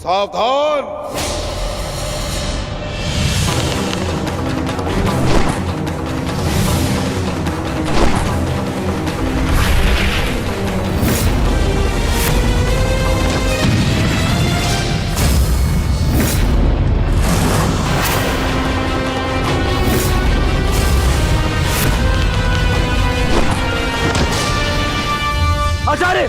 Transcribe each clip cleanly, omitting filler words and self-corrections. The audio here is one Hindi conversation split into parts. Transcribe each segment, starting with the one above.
सावधान। आचार्य,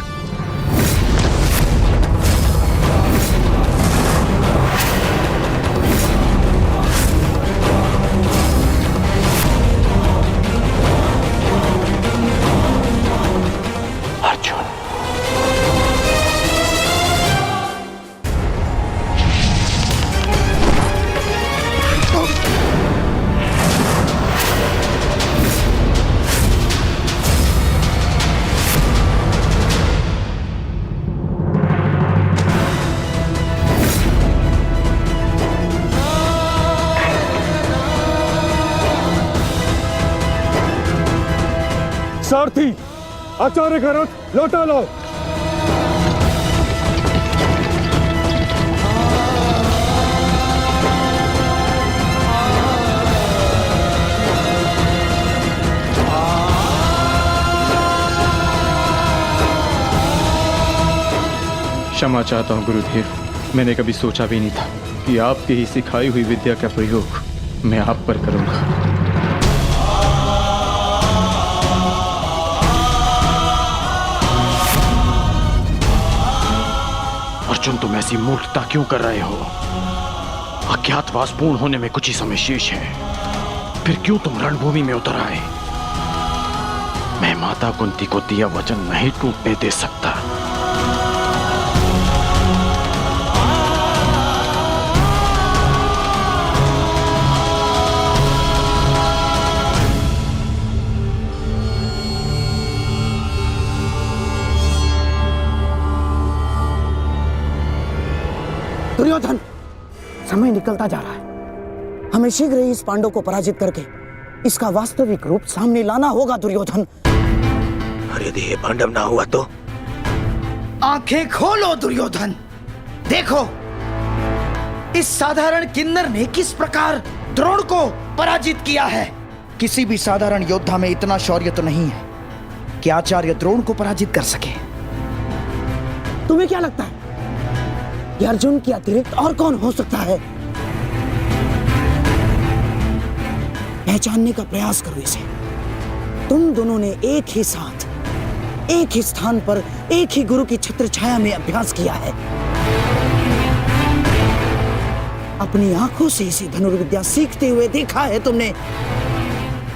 अर्जुन, सारथी, आचार्य का रथ लौटा लाओ। क्षमा चाहता हूँ गुरुदेव, मैंने कभी सोचा भी नहीं था कि आपकी ही सिखाई हुई विद्या का प्रयोग मैं आप पर करूंगा। अर्जुन, तुम ऐसी मूर्खता क्यों कर रहे हो? अज्ञातवास पूर्ण होने में कुछ ही समय शेष है, फिर क्यों तुम रणभूमि में उतर आए? मैं माता कुंती को दिया वचन नहीं टूटने दे सकता। दुर्योधन, समय निकलता जा रहा है। हमें शीघ्र ही इस पांडव को पराजित करके इसका वास्तविक रूप सामने लाना होगा दुर्योधन। और यदि ये पांडव ना हुआ तो? आंखें खोलो दुर्योधन, देखो इस साधारण किन्नर ने किस प्रकार द्रोण को पराजित किया है। किसी भी साधारण योद्धा में इतना शौर्य तो नहीं है कि आचार्य द्रोण को पराजित कर सके। तुम्हें क्या लगता है कि अर्जुन के अतिरिक्त और कौन हो सकता है? पहचानने का प्रयास करो इसे। तुम दोनों ने एक ही साथ, एक ही स्थान पर, एक ही गुरु की छत्र छाया में अभ्यास किया है। अपनी आंखों से इसे धनुर्विद्या सीखते हुए देखा है तुमने।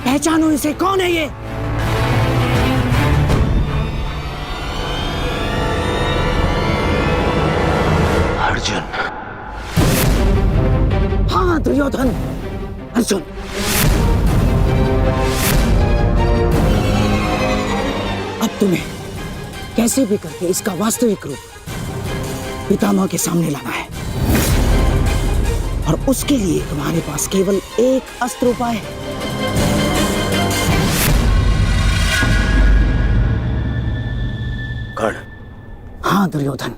पहचानो इसे, कौन है ये? अर्जुन। हाँ दुर्योधन, अर्जुन। अब तुम्हें कैसे भी करके इसका वास्तविक रूप पितामह के सामने लाना है, और उसके लिए तुम्हारे पास केवल एक अस्त्र उपाय है। कर्ण। हाँ दुर्योधन,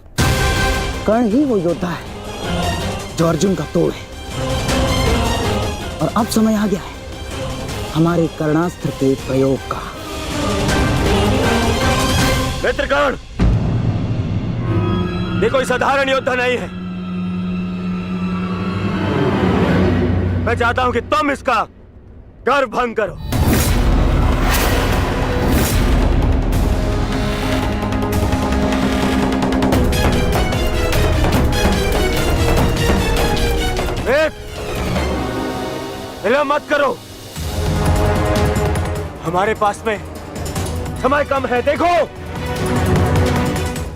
कर्ण ही वो योद्धा है जो अर्जुन का तोड़ है। और अब समय आ गया है हमारे कर्णास्त्र के प्रयोग का। मित्र कर्ण, ये कोई साधारण योद्धा नहीं है। मैं चाहता हूं कि तुम इसका गर्व भंग करो। विलंब मत करो, हमारे पास में समय कम है। देखो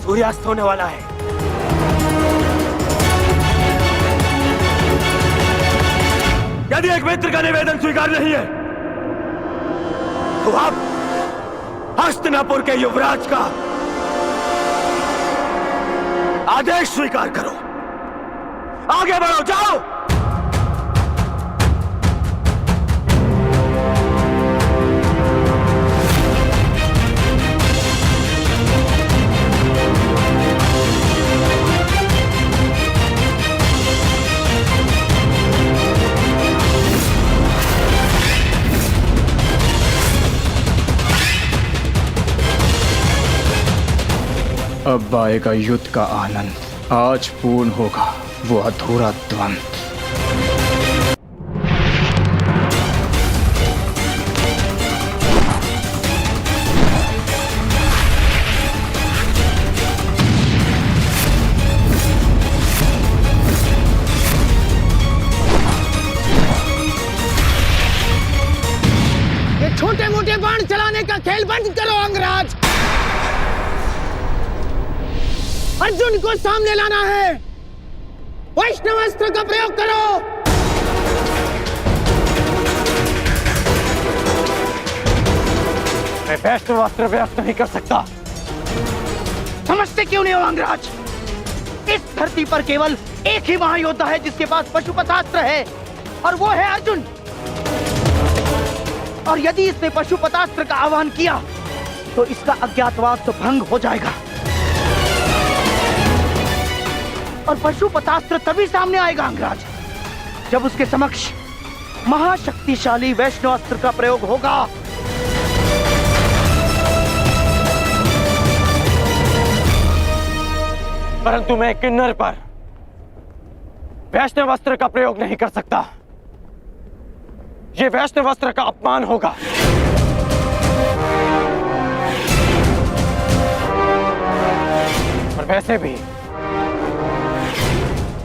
सूर्यास्त होने वाला है। यदि एक मित्र का निवेदन स्वीकार नहीं है तो आप हस्तिनापुर के युवराज का आदेश स्वीकार करो। आगे बढ़ो, जाओ। अब आएगा युद्ध का आनंद। आज पूर्ण होगा वो अधूरा द्वंद्व। छोटे मोटे बाण चलाने का खेल बंद करो अंगराज। अर्जुन को सामने लाना है। वैष्णवास्त्र का प्रयोग करो। मैं वैष्णवास्त्र प्रयोग नहीं कर सकता। समझते क्यों नहीं हो अंगराज? इस धरती पर केवल एक ही महायोद्धा है जिसके पास पशुपतास्त्र है, और वो है अर्जुन। और यदि इसने पशुपतास्त्र का आह्वान किया तो इसका अज्ञातवास तो भंग हो जाएगा, और पशुपतास्त्र तभी सामने आएगा अंगराज जब उसके समक्ष महाशक्तिशाली वैष्णवास्त्र का प्रयोग होगा। परंतु मैं किन्नर पर वैष्णवास्त्र का प्रयोग नहीं कर सकता। ये वैष्णवास्त्र का अपमान होगा। और वैसे भी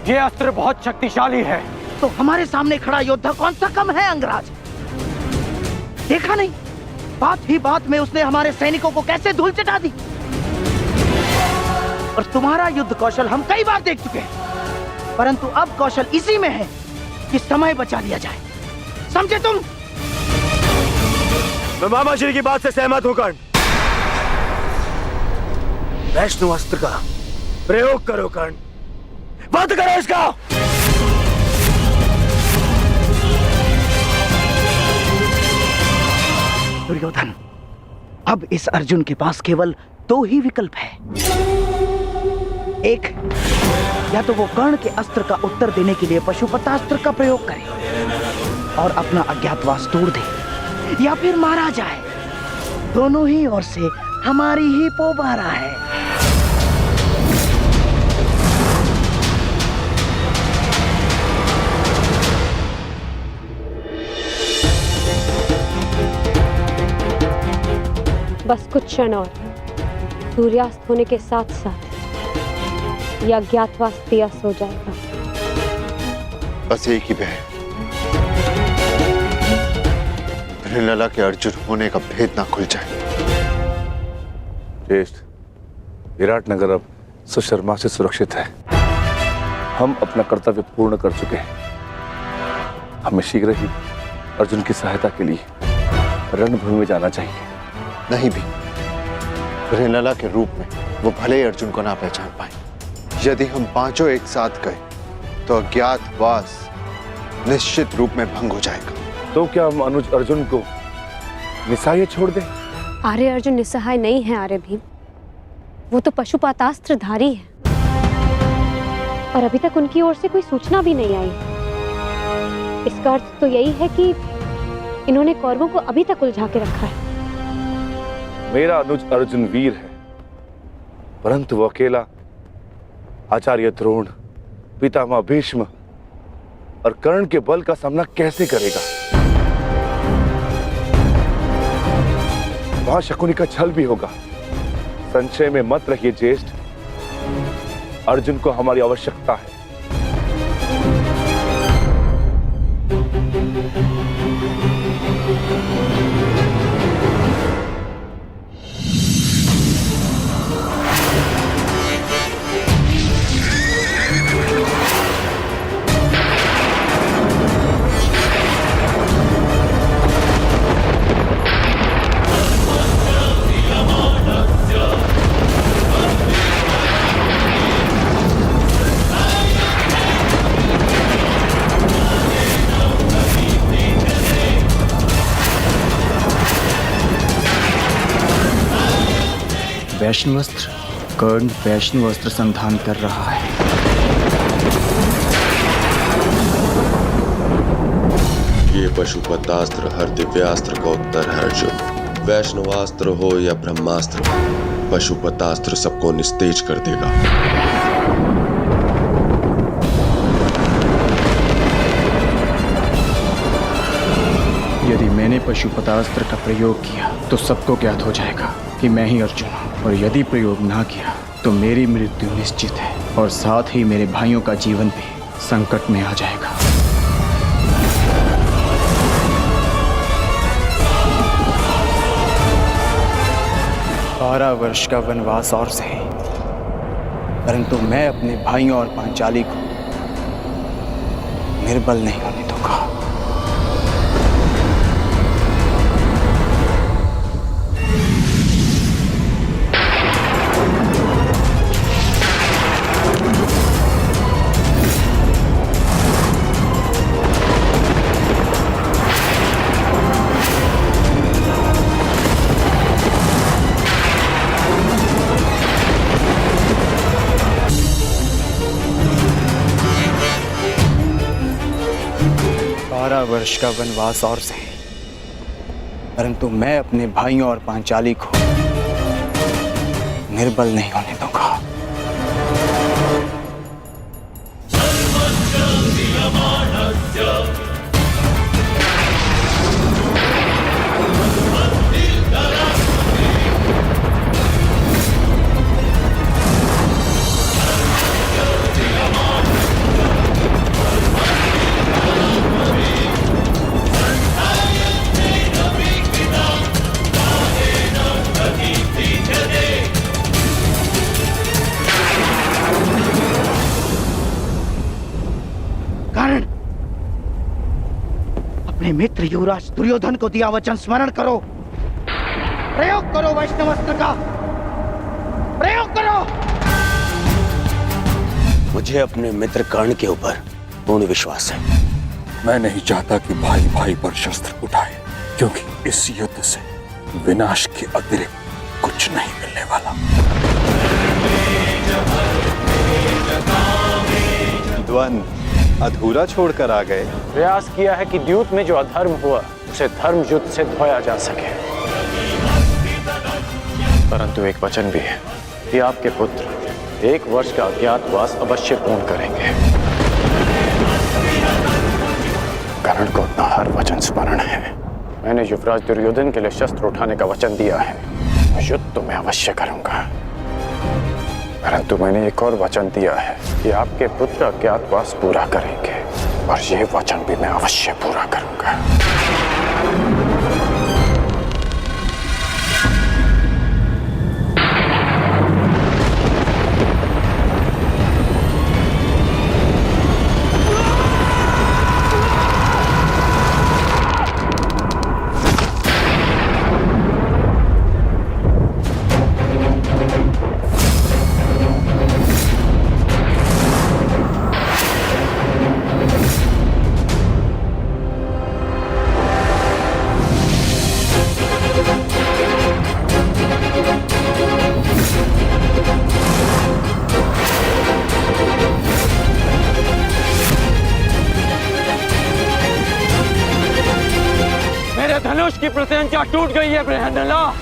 ये अस्त्र बहुत शक्तिशाली है। तो हमारे सामने खड़ा योद्धा कौन सा कम है अंगराज? देखा नहीं, बात ही बात में उसने हमारे सैनिकों को कैसे धूल चटा दी। और तुम्हारा युद्ध कौशल हम कई बार देख चुके हैं, परंतु अब कौशल इसी में है कि समय बचा लिया जाए। समझे तुम? मैं मामा श्री की बात से सहमत हूं कर्ण। वैष्णवास्त्र का प्रयोग करो कर्ण, बंद करो इसका। दुर्योधन, अब इस अर्जुन के पास केवल दो ही विकल्प है। एक, या तो वो कर्ण के अस्त्र का उत्तर देने के लिए पशुपतास्त्र का प्रयोग करे और अपना अज्ञातवास तोड़ दे, या फिर मारा जाए। दोनों ही ओर से हमारी ही पोबारा है। बस कुछ क्षण और, सूर्यास्त होने के साथ साथ यह अज्ञातवास दियास हो जाएगा। बस एक ही भय, हिरलला के अर्जुन होने का भेद ना खुल जाए। ज्येष्ठ, विराटनगर अब सुशर्मा से सुरक्षित है। हम अपना कर्तव्य पूर्ण कर चुके हैं। हमें शीघ्र ही अर्जुन की सहायता के लिए रणभूमि में जाना चाहिए। नहीं भी, हिरलला के रूप में वो भले ही अर्जुन को ना पहचान पाए। यदि हम पांचों एक साथ गए तो अज्ञातवास निश्चित रूप में भंग हो जाएगा। तो क्या हम अनुज अर्जुन को निस्सहाय छोड़ दें? आर्य अर्जुन निस्सहाय नहीं है आर्य भीम, वो तो पशुपतास्त्रधारी है, और अभी तक उनकी ओर से कोई सूचना भी नहीं आई। इसका अर्थ तो यही है कि इन्होंने कौरवों को अभी तक उलझा के रखा है। मेरा अनुज अर्जुन वीर है, परंतु वो अकेला आचार्य द्रोण, पितामह भीष्म और कर्ण के बल का सामना कैसे करेगा? वहां शकुनी का छल भी होगा। संशय में मत रहिए ज्येष्ठ, अर्जुन को हमारी आवश्यकता है। वैष्णवास्त्र, कर्ण वैष्णवास्त्र संधान कर रहा है। ये पशुपतास्त्र हर दिव्यास्त्र का उत्तर है अर्जुन। वैष्णवास्त्र हो या ब्रह्मास्त्र हो, पशुपतास्त्र सबको निस्तेज कर देगा। यदि मैंने पशुपतास्त्र का प्रयोग किया तो सबको ज्ञात हो जाएगा कि मैं ही अर्जुन हूँ, और यदि प्रयोग ना किया तो मेरी मृत्यु निश्चित है, और साथ ही मेरे भाइयों का जीवन भी संकट में आ जाएगा। 12 वर्ष का वनवास और सही, परंतु मैं अपने भाइयों और पांचाली को निर्बल नहीं होने दूंगा। वर्ष का वनवास और सही, परंतु मैं अपने भाइयों और पांचाली को निर्बल नहीं होने दूंगा। अपने मित्र युवराज दुर्योधन को दिया वचन स्मरण करो। प्रयोग करो वैष्णवास्त्र का, प्रयोग करो। मुझे अपने मित्र कर्ण के ऊपर पूर्ण विश्वास है। मैं नहीं चाहता कि भाई भाई पर शस्त्र उठाए, क्योंकि इस युद्ध से विनाश के अतिरिक्त कुछ नहीं मिलने वाला। द्वंद्व अधूरा छोड़कर आ गए। प्रयास किया है कि द्यूत में जो अधर्म हुआ उसे धर्म युद्ध से धोया जा सके, परंतु एक वचन भी है कि आपके पुत्र 1 वर्ष का अज्ञातवास अवश्य पूर्ण करेंगे। कर्ण को अपना हर वचन स्मरण है। मैंने युवराज दुर्योधन के लिए शस्त्र उठाने का वचन दिया है। युद्ध तो मैं अवश्य करूंगा, परंतु मैंने एक और वचन दिया है कि आपके पुत्र अज्ञातवास पूरा करेंगे, और ये वचन भी मैं अवश्य पूरा करूंगा। धनुष की प्रत्यंचा टूट गई है बृहन्नला।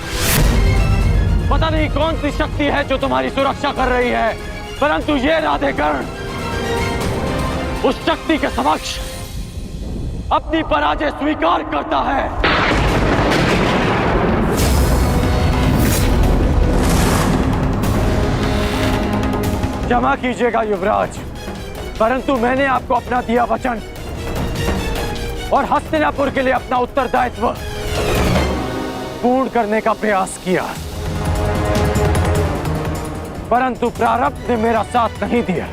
पता नहीं कौन सी शक्ति है जो तुम्हारी सुरक्षा कर रही है, परंतु ये राधेकर्ण उस शक्ति के समक्ष अपनी पराजय स्वीकार करता है। क्षमा कीजिएगा युवराज, परंतु मैंने आपको अपना दिया वचन और हस्तिनापुर के लिए अपना उत्तरदायित्व पूर्ण करने का प्रयास किया, परंतु प्रारब्ध ने मेरा साथ नहीं दिया।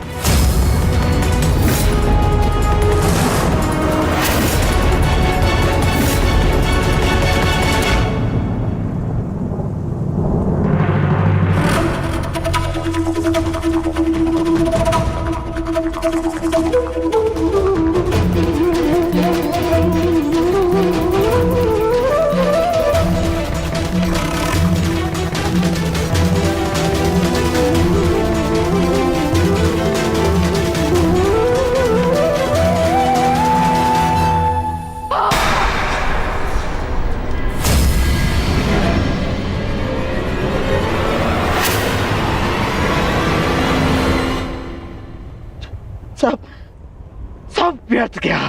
सब व्यर्थ गया।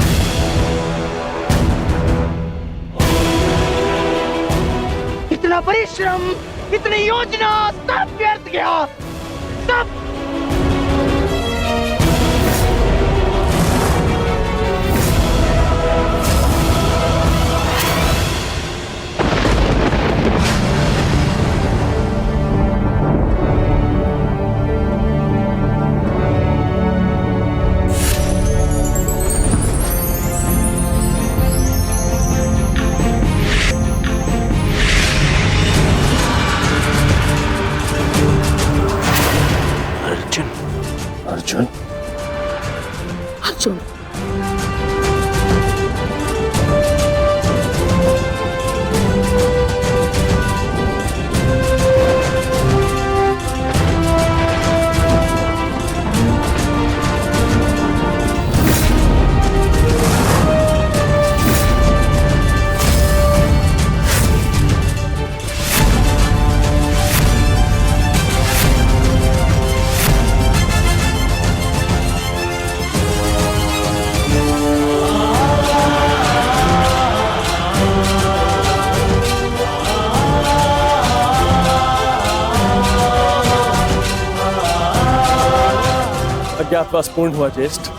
इतना परिश्रम, इतनी योजना, सब व्यर्थ गया। सब। अर्जुन, अर्जुन, अज्ञातवास पूर्ण हुआ ज्येष्ठ।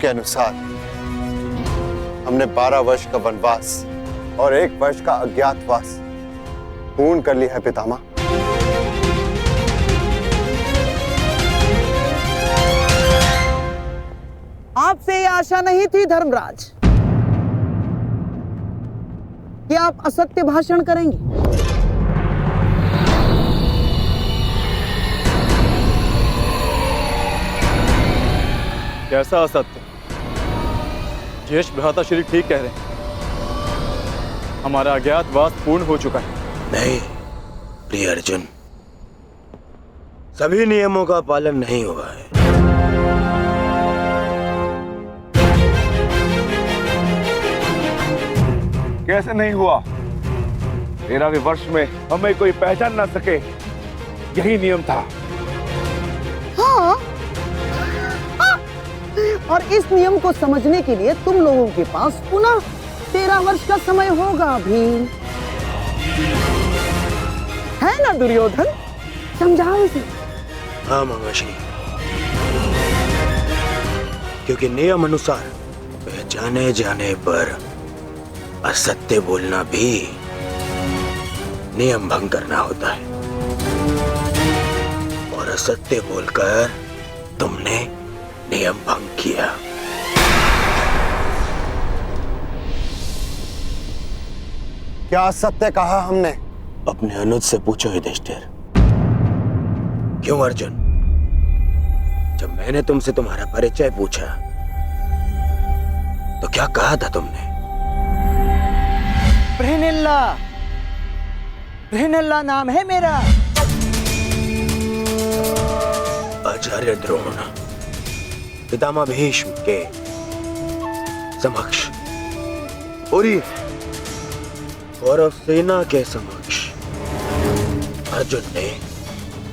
के अनुसार हमने 12 वर्ष का वनवास और 1 वर्ष का अज्ञातवास पूर्ण कर लिया है पितामह। आपसे ये आशा नहीं थी धर्मराज कि आप असत्य भाषण करेंगे। कैसा असत्य? ज्येष्ठ भ्राता श्री ठीक कह रहे हैं, हमारा अज्ञातवास पूर्ण हो चुका है। नहीं प्रिय अर्जुन, सभी नियमों का पालन नहीं हुआ है। कैसे नहीं हुआ? 13वें वर्ष में हमें कोई पहचान ना सके, यही नियम था। हाँ, और इस नियम को समझने के लिए तुम लोगों के पास पुनः 13 वर्ष का समय होगा भी, है ना दुर्योधन? समझाओ इसे। हाँ मामाश्री, क्योंकि नियम अनुसार पहचाने जाने पर असत्य बोलना भी नियम भंग करना होता है, और असत्य बोलकर तुमने नियम भंग किया। क्या सत्य कहा हमने? अपने अनुज से पूछो युधिष्ठिर। क्यों अर्जुन, जब मैंने तुमसे तुम्हारा परिचय पूछा तो क्या कहा था तुमने? प्रेनिल्ला, प्रेनिल्ला नाम है मेरा। आचार्य द्रोण पितामह भीष्म के समक्ष, पूरी कौरव सेना के समक्ष अर्जुन ने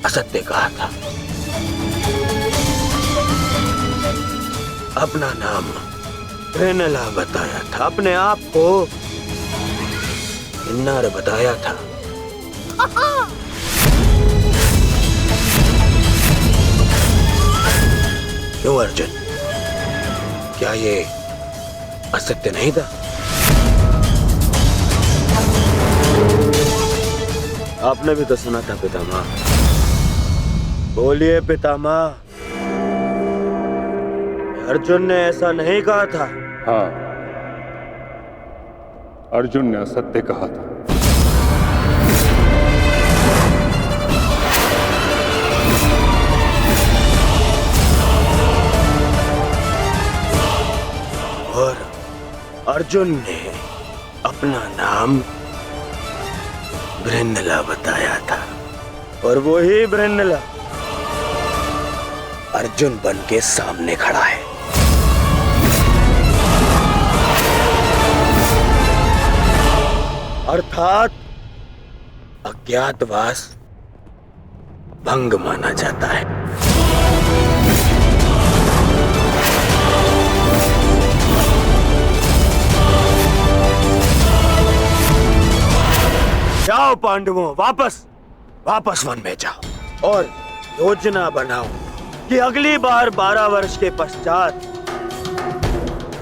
असत्य कहा था। अपना नाम प्रेनला बताया था, अपने आप को किन्नर बताया था। क्यों अर्जुन, क्या ये असत्य नहीं था? आपने भी तो सुना था पितामह। बोलिए पितामह, अर्जुन ने ऐसा नहीं कहा था? हाँ, अर्जुन ने असत्य कहा था। और अर्जुन ने अपना नाम बृहन्नला बताया था, और वो ही बृहन्नला अर्जुन बन के सामने खड़ा है। अर्थात अज्ञातवास भंग माना जाता है। जाओ पांडवों, वापस वन में जाओ और योजना बनाओ कि अगली बार 12 वर्ष के पश्चात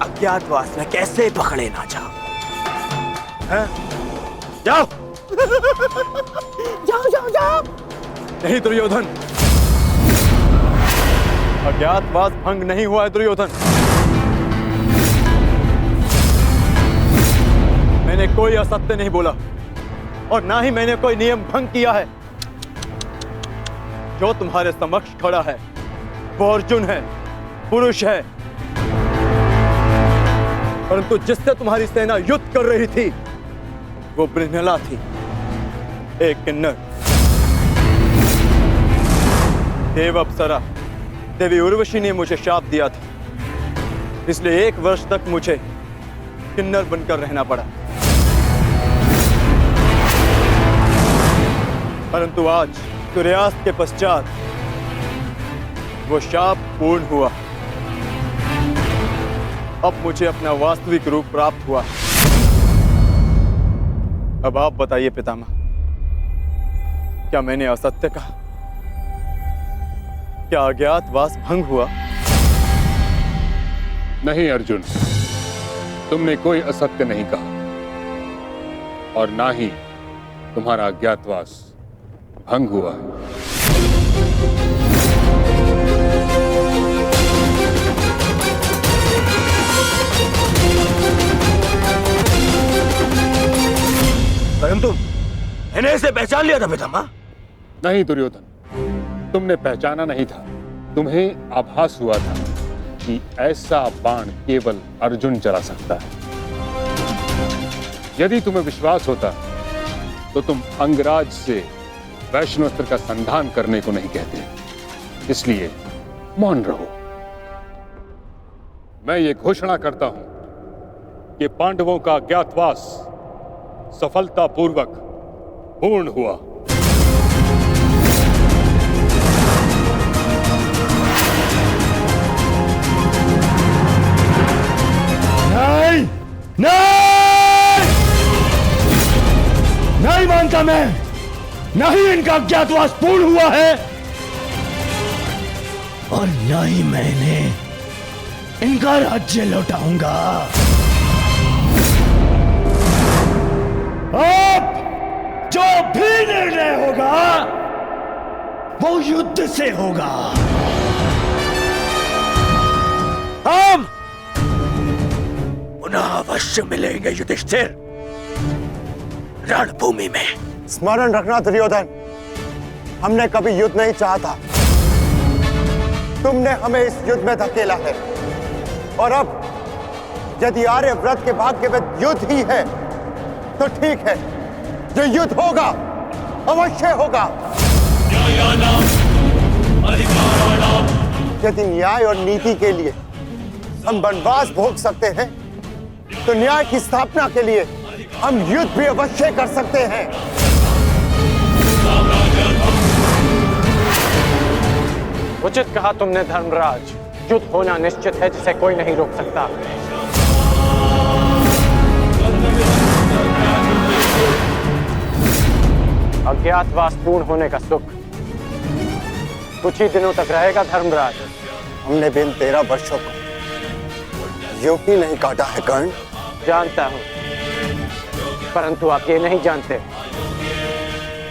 अज्ञातवास में कैसे पकड़े ना जाओ। हैं? जाओ जाओ। नहीं दुर्योधन, अज्ञातवास भंग नहीं हुआ है दुर्योधन। मैंने कोई असत्य नहीं बोला और ना ही मैंने कोई नियम भंग किया है। जो तुम्हारे समक्ष खड़ा है वो अर्जुन है, पुरुष है, परंतु जिससे तुम्हारी सेना युद्ध कर रही थी वो बृहन्नला थी, एक किन्नर। देव अप्सरा देवी उर्वशी ने मुझे शाप दिया था, इसलिए 1 वर्ष तक मुझे किन्नर बनकर रहना पड़ा। परंतु आज सूर्यास्त के पश्चात वो शाप पूर्ण हुआ। अब मुझे अपना वास्तविक रूप प्राप्त हुआ। अब आप बताइए पितामह, क्या मैंने असत्य कहा? क्या अज्ञातवास भंग हुआ? नहीं अर्जुन, तुमने कोई असत्य नहीं कहा और ना ही तुम्हारा अज्ञातवास भंग हुआ है। परंतु मैंने इसे पहचान लिया था पितामह। नहीं दुर्योधन, तुमने पहचाना नहीं था। तुम्हें आभास हुआ था कि ऐसा बाण केवल अर्जुन चला सकता है। यदि तुम्हें विश्वास होता तो तुम अंगराज से वैष्णोस्त्र का संधान करने को नहीं कहते। इसलिए मौन रहो। मैं ये घोषणा करता हूं कि पांडवों का अज्ञातवास सफलतापूर्वक पूर्ण हुआ। नहीं, नहीं मानता मैं। नहीं इनका अज्ञातवास पूर्ण हुआ है और न ही मैंने इनका राज्य लौटाऊंगा। अब जो भी निर्णय होगा वो युद्ध से होगा। हम पुनः अवश्य मिलेंगे युधिष्ठिर, रणभूमि में। स्मरण रखना दुर्योधन, हमने कभी युद्ध नहीं चाहा था। तुमने हमें इस युद्ध में धकेला है और अब यदि आर्यव्रत के भाग्य में युद्ध ही है तो ठीक है, जो युद्ध होगा अवश्य होगा। यदि न्याय और नीति के लिए हम वनवास भोग सकते हैं तो न्याय की स्थापना के लिए हम युद्ध भी अवश्य कर सकते हैं। उचित कहा तुमने धर्मराज, युद्ध होना निश्चित है जिसे कोई नहीं रोक सकता। अज्ञातवास पूर्ण होने का सुख कुछ ही दिनों तक रहेगा धर्मराज। हमने बिन 13 वर्षों को यूं ही नहीं काटा है कर्ण। जानता हूं, परंतु आप ये नहीं जानते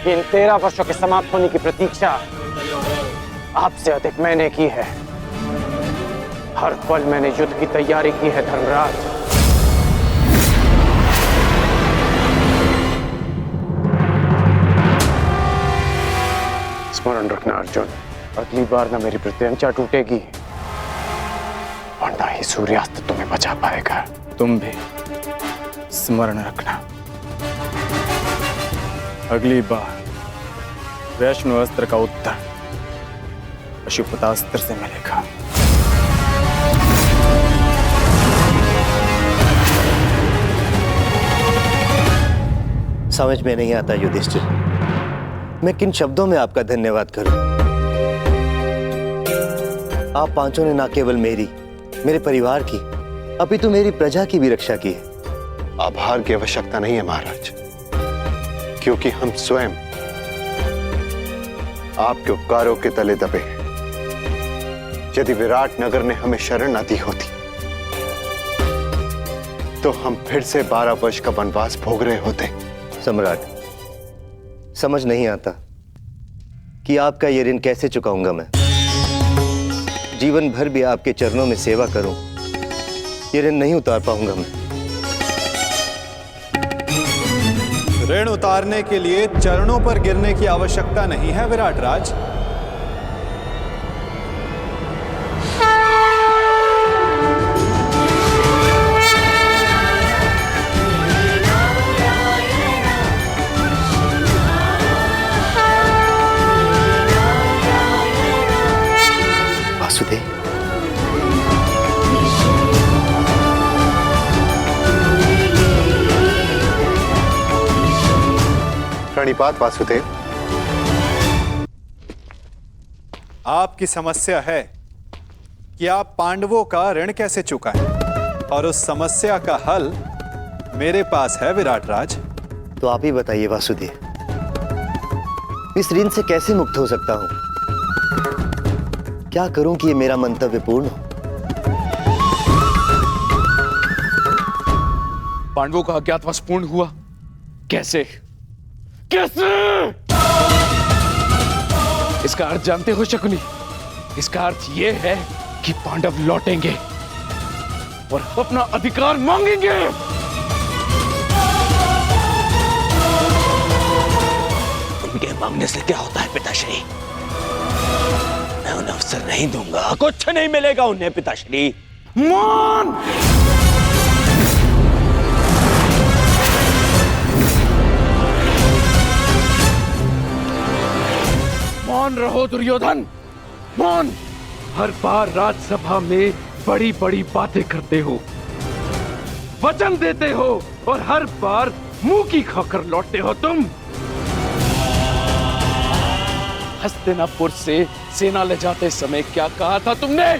कि इन 13 वर्षों के समाप्त होने की प्रतीक्षा आपसे अधिक मैंने की है। हर पल मैंने युद्ध की तैयारी की है धर्मराज। स्मरण रखना अर्जुन, अगली बार ना मेरी प्रत्यंचा टूटेगी और ना ही सूर्यास्त तुम्हें बचा पाएगा। तुम भी स्मरण रखना, अगली बार वैष्णु अस्त्र का उत्तर पशुपतास्त्र से मिलेगा। समझ में नहीं आता युधिष्ठिर, मैं किन शब्दों में आपका धन्यवाद करूं। आप पांचों ने ना केवल मेरी, मेरे परिवार की, अपितु मेरी प्रजा की भी रक्षा की है। आभार की आवश्यकता नहीं है महाराज, क्योंकि हम स्वयं आपके उपकारों के तले दबे हैं। यदि विराट नगर ने हमें शरण न दी होती तो हम फिर से 12 वर्ष का वनवास भोग रहे होते। सम्राट, समझ नहीं आता कि आपका ये ऋण कैसे चुकाऊंगा मैं। जीवन भर भी आपके चरणों में सेवा करूं, ये ऋण नहीं उतार पाऊंगा मैं। ऋण उतारने के लिए चरणों पर गिरने की आवश्यकता नहीं है विराट राज। वासुदेव, प्रणिपात वासुदेव। आपकी समस्या है कि आप पांडवों का ऋण कैसे चुकाएं, और उस समस्या का हल मेरे पास है विराट राज। तो आप ही बताइए वासुदेव, इस ऋण से कैसे मुक्त हो सकता हूं? क्या करूं कि ये मेरा मंतव्य पूर्ण हो? पांडवों का अज्ञातवास पूर्ण हुआ कैसे? कैसे? इसका अर्थ जानते हो शकुनी? इसका अर्थ यह है कि पांडव लौटेंगे और अपना अधिकार मांगेंगे। उनके मांगने से क्या होता है पिताश्री? मैं उन्हें अवसर नहीं दूंगा, कुछ नहीं मिलेगा उन्हें पिताश्री। मान मान रहो दुर्योधन, मान। हर बार राजसभा में बड़ी बड़ी बातें करते हो, वचन देते हो और हर बार मुंह की खाकर लौटते हो तुम। हस्तिनापुर से सेना ले जाते समय क्या कहा था तुमने?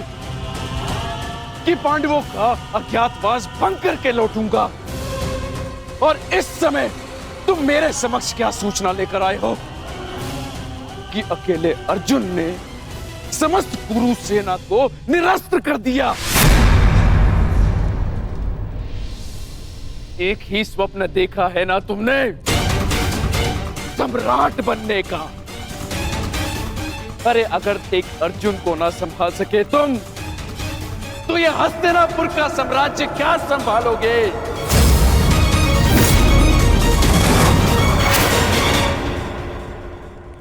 कि पांडवों का अज्ञातवास भंग करके लौटूंगा। और इस समय तुम मेरे समक्ष क्या सूचना लेकर आए हो? कि अकेले अर्जुन ने समस्त कुरु सेना को निरस्त्र कर दिया। एक ही स्वप्न देखा है ना तुमने, सम्राट बनने का। अरे अगर एक अर्जुन को ना संभाल सके तुम, तो ये हस्तिनापुर का साम्राज्य क्या संभालोगे?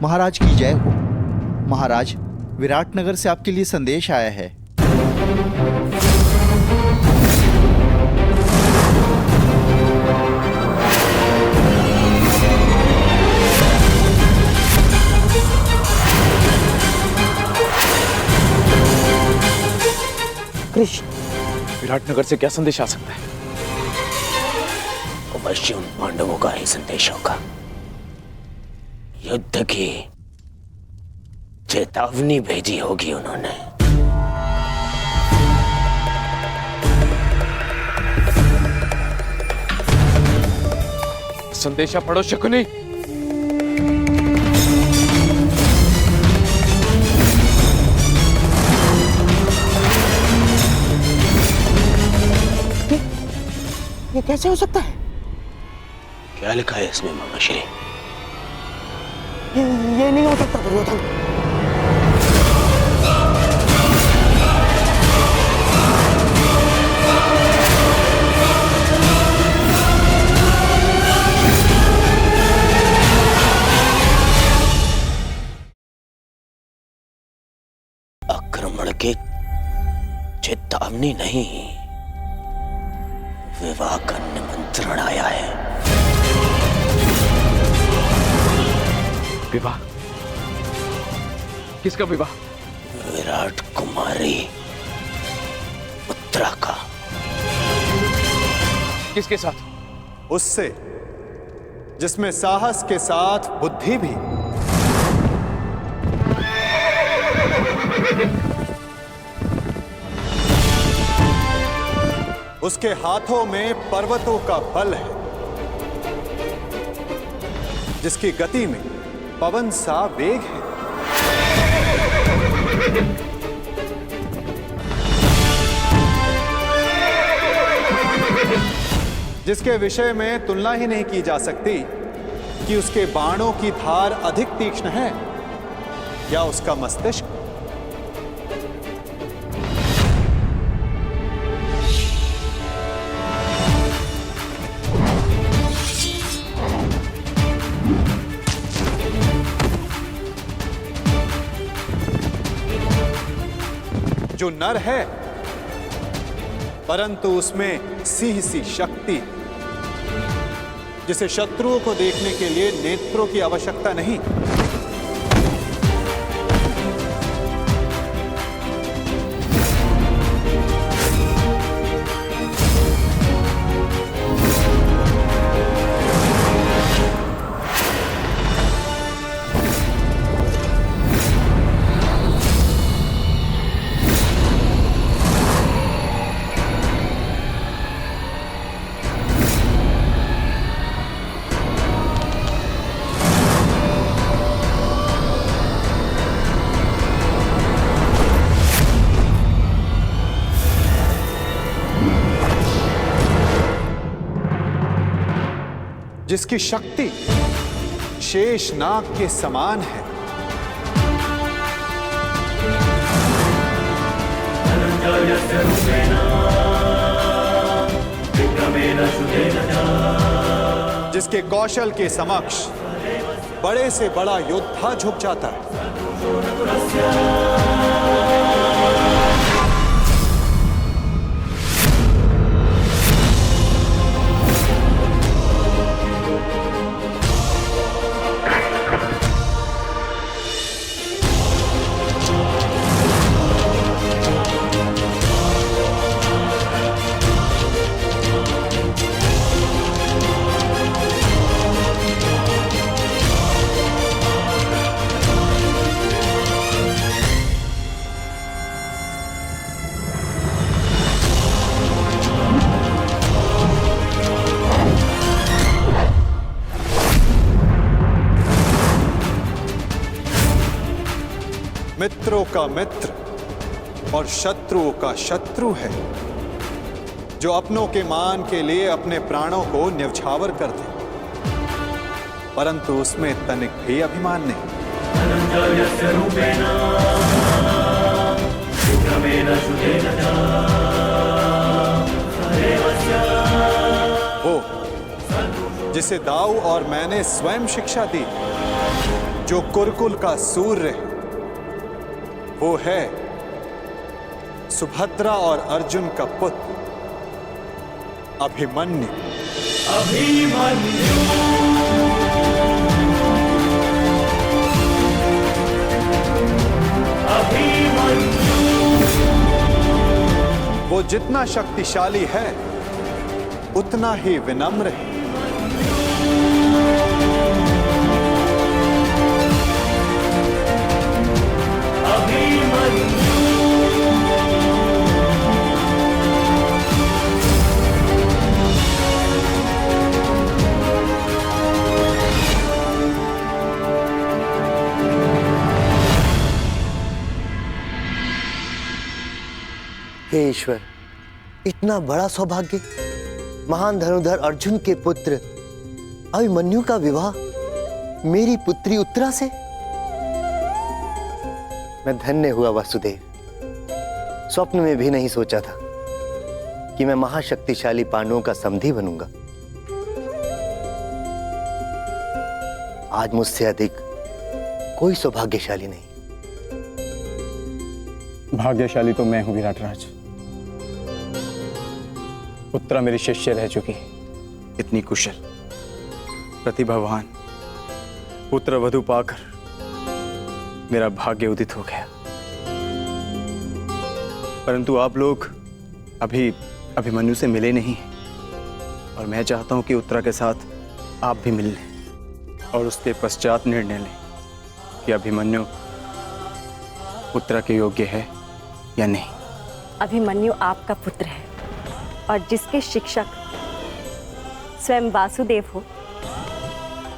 महाराज की जय हो। महाराज, विराटनगर से आपके लिए संदेश आया है। कृष्ण, विराटनगर से क्या संदेश आ सकता है? अवश्य उन पांडवों का ही संदेश होगा। युद्ध की चेतावनी भेजी होगी उन्होंने। संदेशा पढ़ो शकुनी। ये कैसे हो सकता है? क्या लिखा है इसमें मामा श्री? ये नहीं हो सकता दुर्योधन। आक्रमण की चेतावनी नहीं, विवाह का निमंत्रण आया है। विवाह? किसका विवाह? विराट कुमारी उत्तरा का। किसके साथ? उससे जिसमें साहस के साथ बुद्धि भी। उसके हाथों में पर्वतों का बल है, जिसकी गति में पवन सा वेग है। जिसके विषय में तुलना ही नहीं की जा सकती कि उसके बाणों की धार अधिक तीक्ष्ण है या उसका मस्तिष्क। जो नर है, परंतु उसमें सिंह सी शक्ति, जिसे शत्रुओं को देखने के लिए नेत्रों की आवश्यकता नहीं। जिसकी शक्ति शेष नाग के समान है। जिसके कौशल के समक्ष बड़े से बड़ा योद्धा झुक जाता है। मित्रों का मित्र और शत्रुओं का शत्रु है, जो अपनों के मान के लिए अपने प्राणों को न्यौछावर कर दे, परंतु उसमें तनिक भी अभिमान नहीं। वो जिसे दाऊ और मैंने स्वयं शिक्षा दी, जो कुरुकुल का सूर्य है, वो है सुभद्रा और अर्जुन का पुत्र अभिमन्यु। वो जितना शक्तिशाली है उतना ही विनम्र है। हे ईश्वर, इतना बड़ा सौभाग्य महान धनुर्धर अर्जुन के पुत्र अभिमन्यु का विवाह मेरी पुत्री उत्तरा से? मैं धन्य हुआ वासुदेव। स्वप्न में भी नहीं सोचा था कि मैं महाशक्तिशाली पांडवों का समधी बनूंगा। आज मुझसे अधिक कोई सौभाग्यशाली नहीं। भाग्यशाली तो मैं हूं विराटराज। उत्तरा मेरी शिष्य रह चुकी है, इतनी कुशल, प्रतिभावान, पुत्र वधु पाकर मेरा भाग्य उदित हो गया। परंतु आप लोग अभी अभिमन्यु से मिले नहीं हैं और मैं चाहता हूं कि उत्तरा के साथ आप भी मिल लें और उसके पश्चात निर्णय लें कि अभिमन्यु उत्तरा के योग्य है या नहीं। अभिमन्यु आपका पुत्र है और जिसके शिक्षक स्वयं वासुदेव हो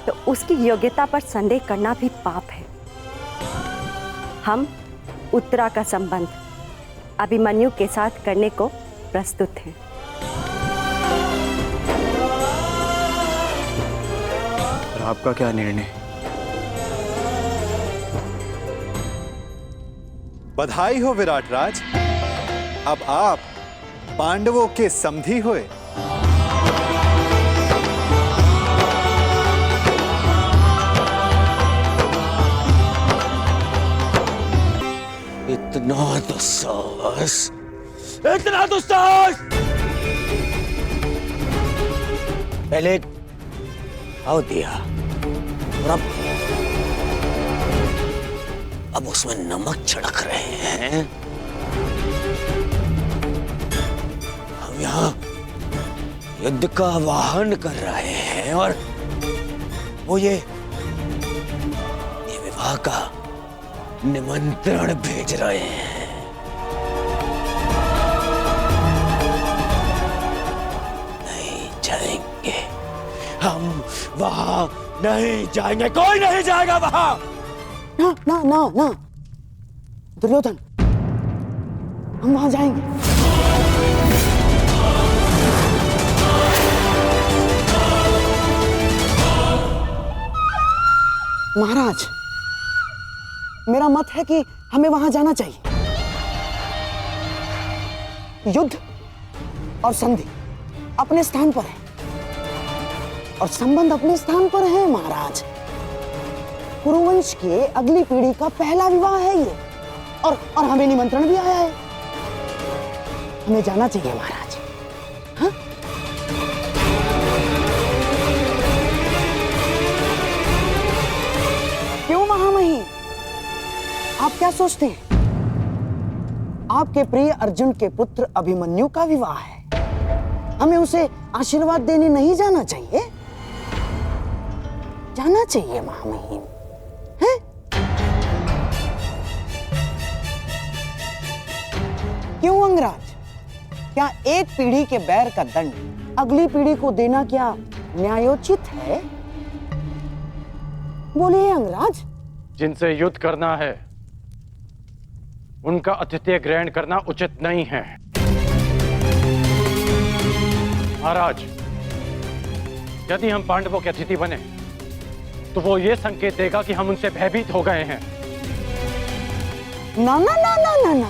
तो उसकी योग्यता पर संदेह करना भी पाप है। हम उत्तरा का संबंध अभिमन्यु के साथ करने को प्रस्तुत हैं। और आपका क्या निर्णय? बधाई हो विराटराज, अब आप पांडवों के समधी हुए। इतना दुस्साहस, इतना दुस्साहस! पहले आओ दिया और अब उसमें नमक छिड़क रहे हैं। हम यहाँ युद्ध का आह्वान कर रहे हैं और वो ये विवाह का निमंत्रण भेज रहे हैं। नहीं जाएंगे हम वहां, नहीं जाएंगे, कोई नहीं जाएगा वहां। ना ना ना ना दुर्योधन, हम वहां जाएंगे। महाराज, मेरा मत है कि हमें वहां जाना चाहिए। युद्ध और संधि अपने स्थान पर है और संबंध अपने स्थान पर है महाराज। कुरुवंश के अगली पीढ़ी का पहला विवाह है ये और हमें निमंत्रण भी आया है। हमें जाना चाहिए महाराज। हाँ? क्यों महामहिम, आप क्या सोचते हैं? आपके प्रिय अर्जुन के पुत्र अभिमन्यु का विवाह है, हमें उसे आशीर्वाद देने नहीं जाना चाहिए? जाना चाहिए महामहिम। हैं? क्यों अंगराज, क्या एक पीढ़ी के बैर का दंड अगली पीढ़ी को देना क्या न्यायोचित है? बोलिए अंगराज। जिनसे युद्ध करना है उनका आतिथ्य ग्रहण करना उचित नहीं है। महाराज, यदि हम पांडवों के अतिथि बने तो वो ये संकेत देगा कि हम उनसे भयभीत हो गए हैं। ना ना ना ना ना ना,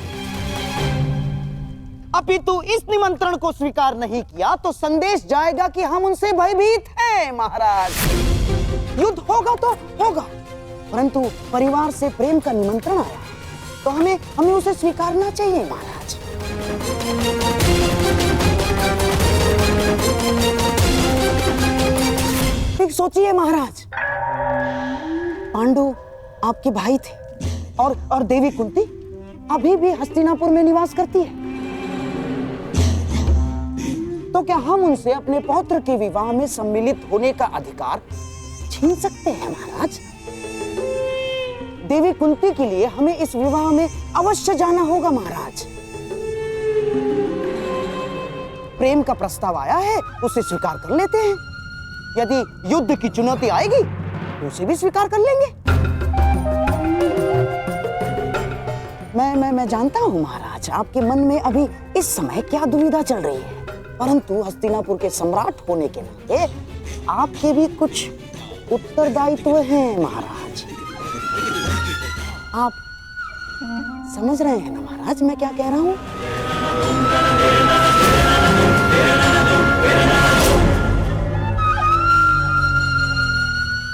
अपितु इस निमंत्रण को स्वीकार नहीं किया तो संदेश जाएगा कि हम उनसे भयभीत हैं। महाराज, युद्ध होगा तो होगा, परंतु परिवार से प्रेम का निमंत्रण आया तो हमें उसे स्वीकारना चाहिए महाराज। ठीक सोचिए महाराज, पांडु आपके भाई थे और देवी कुंती अभी भी हस्तिनापुर में निवास करती है, तो क्या हम उनसे अपने पौत्र के विवाह में सम्मिलित होने का अधिकार छीन सकते हैं महाराज? देवी कुंती के लिए हमें इस विवाह में अवश्य जाना होगा महाराज। प्रेम का प्रस्ताव आया है, उसे स्वीकार कर लेते हैं। यदि युद्ध की चुनौती आएगी तो उसे भी स्वीकार कर लेंगे। मैं जानता हूं महाराज, आपके मन में अभी इस समय क्या दुविधा चल रही है, परंतु हस्तिनापुर के सम्राट होने के नाते आपके भी कुछ उत्तरदायित्व हैं महाराज। आप समझ रहे हैं ना महाराज मैं क्या कह रहा हूं?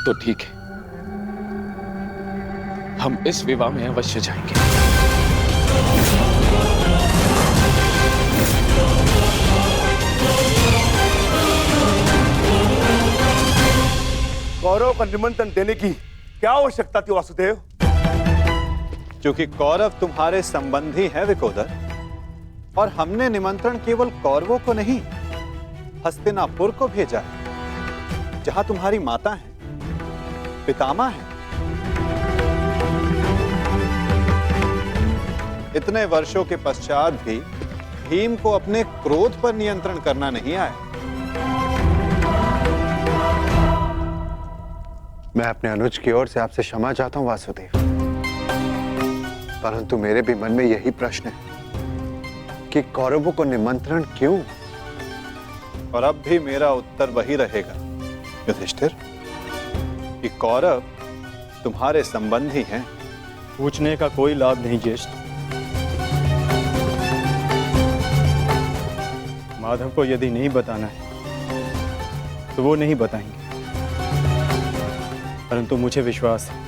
तो ठीक है, हम इस विवाह में अवश्य जाएंगे। कौरव का निमंत्रण देने की क्या आवश्यकता थी वासुदेव? क्योंकि कौरव तुम्हारे संबंधी हैं विकोदर, और हमने निमंत्रण केवल कौरवों को नहीं हस्तिनापुर को भेजा है, जहां तुम्हारी माता है, पितामह है। इतने वर्षों के पश्चात भी भीम को अपने क्रोध पर नियंत्रण करना नहीं आया। मैं अपने अनुज की ओर से आपसे क्षमा चाहता हूं वासुदेव, परंतु मेरे भी मन में यही प्रश्न है कि कौरवों को निमंत्रण क्यों? और अब भी मेरा उत्तर वही रहेगा युधिष्ठिर, कि कौरव तुम्हारे संबंधी हैं। पूछने का कोई लाभ नहीं ज्येष्ठ। माधव को यदि नहीं बताना है तो वो नहीं बताएंगे, परंतु मुझे विश्वास है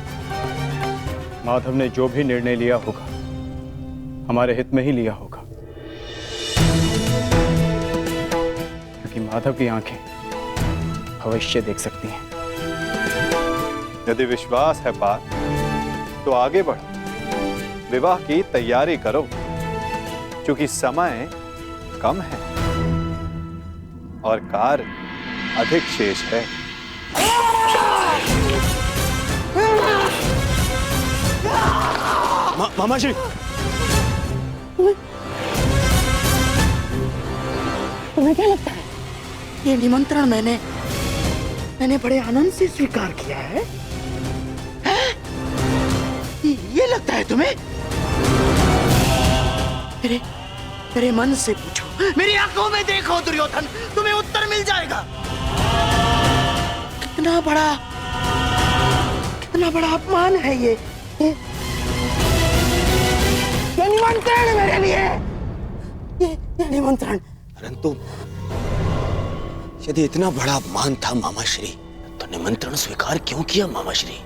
माधव ने जो भी निर्णय लिया होगा हमारे हित में ही लिया होगा, क्योंकि माधव की आंखें भविष्य देख सकती हैं। यदि विश्वास है बात तो आगे बढ़ो, विवाह की तैयारी करो, क्योंकि समय कम है और कार्य अधिक शेष है। मामा जी, तुम्हें क्या लगता है ये निमंत्रण मैंने बड़े आनंद से स्वीकार किया है? ये लगता है तुम्हें? मेरे मन से पूछो, मेरी आंखों में देखो दुर्योधन, तुम्हें उत्तर मिल जाएगा। कितना बड़ा अपमान है ये निमंत्रण मेरे लिए, ये निमंत्रण। परंतु यदि इतना बड़ा अपमान था मामा श्री, तो निमंत्रण स्वीकार क्यों किया मामा श्री?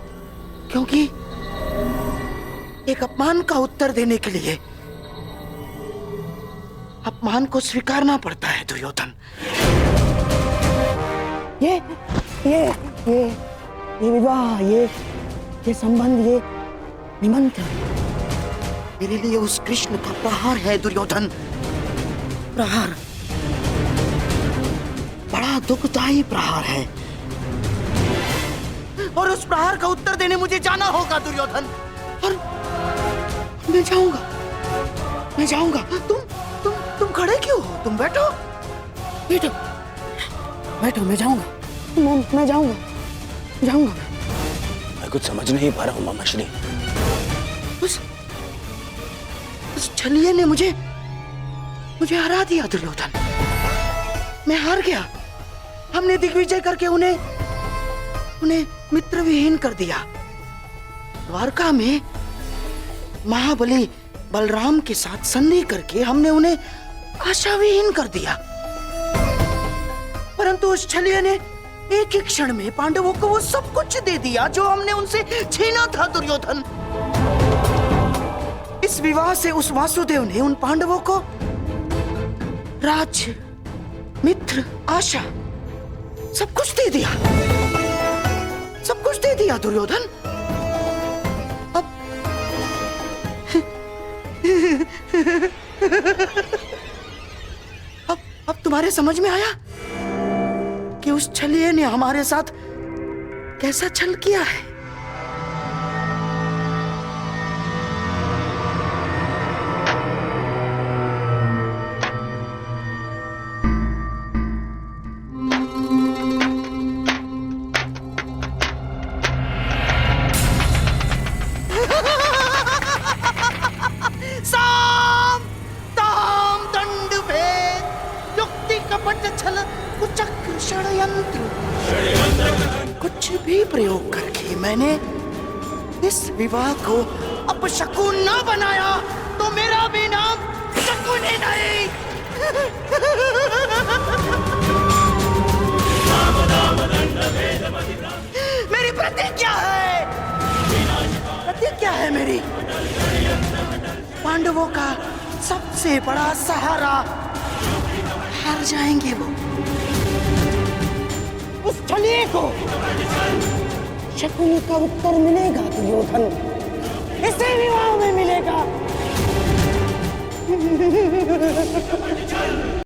क्योंकि एक अपमान का उत्तर देने के लिए अपमान को स्वीकारना पड़ता है दुर्योधन। ये विवाह, ये संबंध, ये निमंत्रण मेरे लिए उस कृष्ण का प्रहार है दुर्योधन। प्रहार, बड़ा दुखदायी प्रहार है, और उस प्रहार का उत्तर देने मुझे जाना होगा दुर्योधन। और मैं जाऊंगा। तुम खड़े क्यों हो? तुम बैठो, मैं जाऊंगा। मैं जाऊंगा। मैं कुछ समझ नहीं पा रहा हूँ मामा श्री। उस छलिए ने मुझे हरा दिया दुर्योधन। मैं हार गया। हमने दिग्विजय करके उन्हें मित्र विहीन कर दिया। द्वारका में महाबली बलराम के साथ संधि करके हमने उन्हें आशा विहीन कर दिया। परंतु उस छलिए ने एक ही क्षण में पांडवों को वो सब कुछ दे दिया जो हमने उनसे छीना था दुर्योधन। इस विवाह से उस वासुदेव ने उन पांडवों को राज्य, मित्र, आशा सब कुछ दे दिया। सब कुछ दे दिया दुर्योधन। अब तुम्हारे समझ में आया कि उस छलिए ने हमारे साथ कैसा छल किया है। साम, ताम, दंड, भेद, युक्ति कपट छल कुचक्र षड्यंत्र कुछ भी प्रयोग करके मैंने इस विवाह को अपशकुन न बनाया तो मेरा भी नाम शकुन ही नहीं। मेरी प्रतिज्ञा है, प्रतिज्ञा है मेरी, पांडवों का सबसे बड़ा सहारा, हार जाएंगे वो, उस छलिए को शकुनी का उत्तर मिलेगा दुर्योधन, इसे विवाह में मिलेगा।